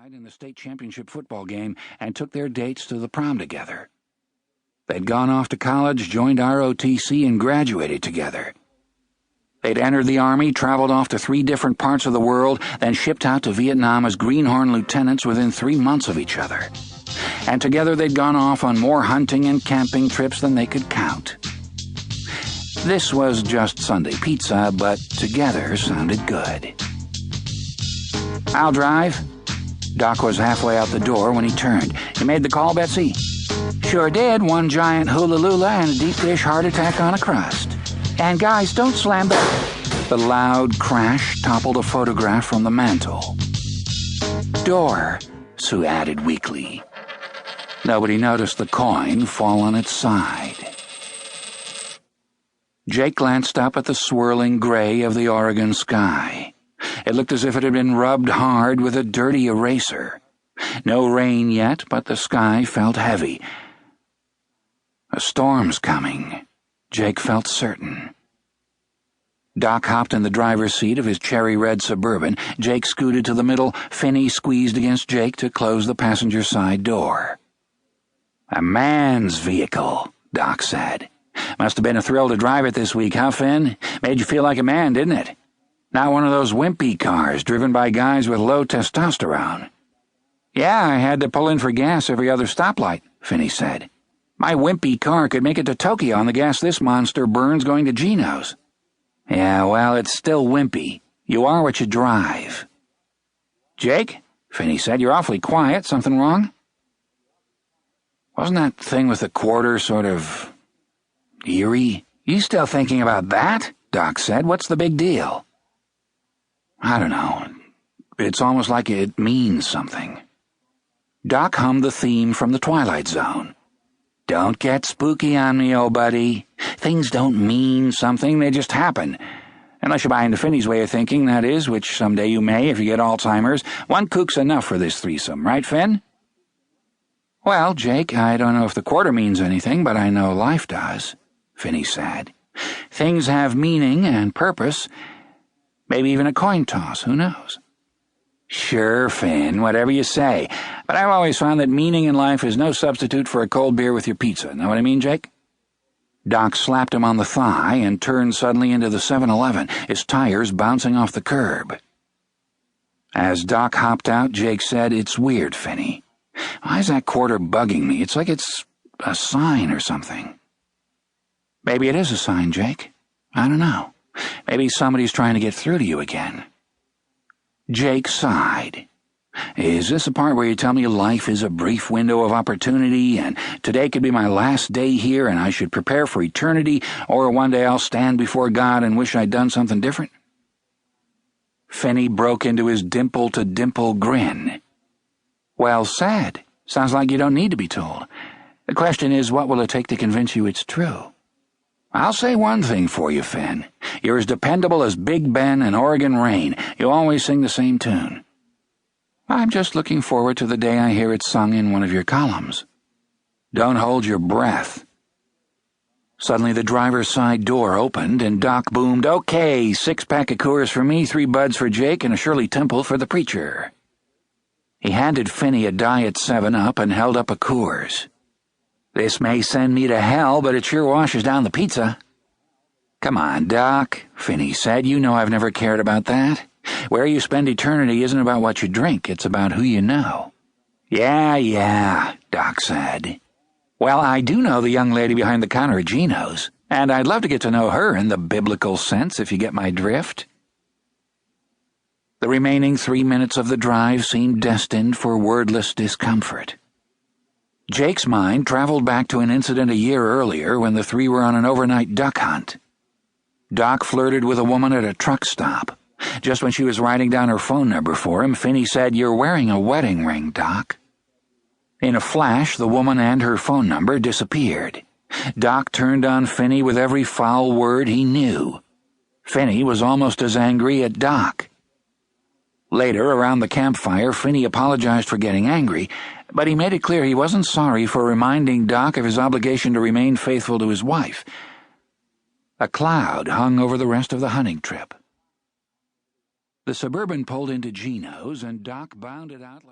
coincide in the state championship football game and took their dates to the prom together. They'd gone off to college, joined ROTC, and graduated together. They'd entered the Army, traveled off to 3 different parts of the world, then shipped out to Vietnam as greenhorn lieutenants within 3 months of each other. And together they'd gone off on more hunting and camping trips than they could count. This was just Sunday pizza, but together sounded good. "I'll drive." Doc was halfway out the door when he turned. "You made the call, Betsy?" "Sure did. One giant hula-lula and a deep dish heart attack on a crust. And guys, don't slam back." The loud crash toppled a photograph from the mantel. "Door," Sue added weakly. Nobody noticed the coin fall on its side. Jake glanced up at the swirling gray of the Oregon sky. It looked as if it had been rubbed hard with a dirty eraser. No rain yet, but the sky felt heavy. A storm's coming, Jake felt certain. Doc hopped in the driver's seat of his cherry-red Suburban. Jake scooted to the middle. Finney squeezed against Jake to close the passenger side door. "A man's vehicle," Doc said. "Must have been a thrill to drive it this week, huh, Finn? Made you feel like a man, didn't it? Not one of those wimpy cars driven by guys with low testosterone." "Yeah, I had to pull in for gas every other stoplight," Finney said. "My wimpy car could make it to Tokyo on the gas this monster burns going to Gino's." "Yeah, well, it's still wimpy. You are what you drive." "Jake," Finney said, "you're awfully quiet. Something wrong?" "Wasn't that thing with the quarter sort of eerie?" "You still thinking about that?" Doc said. "What's the big deal?" "I don't know. It's almost like it means something." Doc hummed the theme from the Twilight Zone. "Don't get spooky on me, old buddy. Things don't mean something, they just happen. Unless you buy into Finney's way of thinking, that is, which someday you may if you get Alzheimer's. One kook's enough for this threesome, right, Finn?" "Well, Jake, I don't know if the quarter means anything, but I know life does," Finney said. "Things have meaning and purpose. Maybe even a coin toss, who knows?" "Sure, Finn, whatever you say. But I've always found that meaning in life is no substitute for a cold beer with your pizza. Know what I mean, Jake?" Doc slapped him on the thigh and turned suddenly into the 7-Eleven, his tires bouncing off the curb. As Doc hopped out, Jake said, "It's weird, Finney. Why's that quarter bugging me? It's like it's a sign or something." "Maybe it is a sign, Jake. I don't know. Maybe somebody's trying to get through to you again." Jake sighed. "Is this the part where you tell me life is a brief window of opportunity, and today could be my last day here and I should prepare for eternity, or one day I'll stand before God and wish I'd done something different?" Finney broke into his dimple-to-dimple grin. "Well said. Sounds like you don't need to be told. The question is, what will it take to convince you it's true? I'll say one thing for you, Finn. You're as dependable as Big Ben and Oregon rain. You always sing the same tune. I'm just looking forward to the day I hear it sung in one of your columns. Don't hold your breath." Suddenly the driver's side door opened and Doc boomed, "Okay, 6-pack of Coors for me, 3 buds for Jake, and a Shirley Temple for the preacher." He handed Finney a Diet 7-Up and held up a Coors. "This may send me to hell, but it sure washes down the pizza." "Come on, Doc," Finney said. "You know I've never cared about that. Where you spend eternity isn't about what you drink, it's about who you know." Yeah, Doc said. "Well, I do know the young lady behind the counter at Gino's, and I'd love to get to know her in the biblical sense, if you get my drift." The remaining 3 minutes of the drive seemed destined for wordless discomfort. Jake's mind traveled back to an incident a year earlier when the 3 were on an overnight duck hunt. Doc flirted with a woman at a truck stop. Just when she was writing down her phone number for him, Finney said, "You're wearing a wedding ring, Doc." In a flash, the woman and her phone number disappeared. Doc turned on Finney with every foul word he knew. Finney was almost as angry at Doc. Later, around the campfire, Finney apologized for getting angry, but he made it clear he wasn't sorry for reminding Doc of his obligation to remain faithful to his wife. A cloud hung over the rest of the hunting trip. The Suburban pulled into Gino's, and Doc bounded out like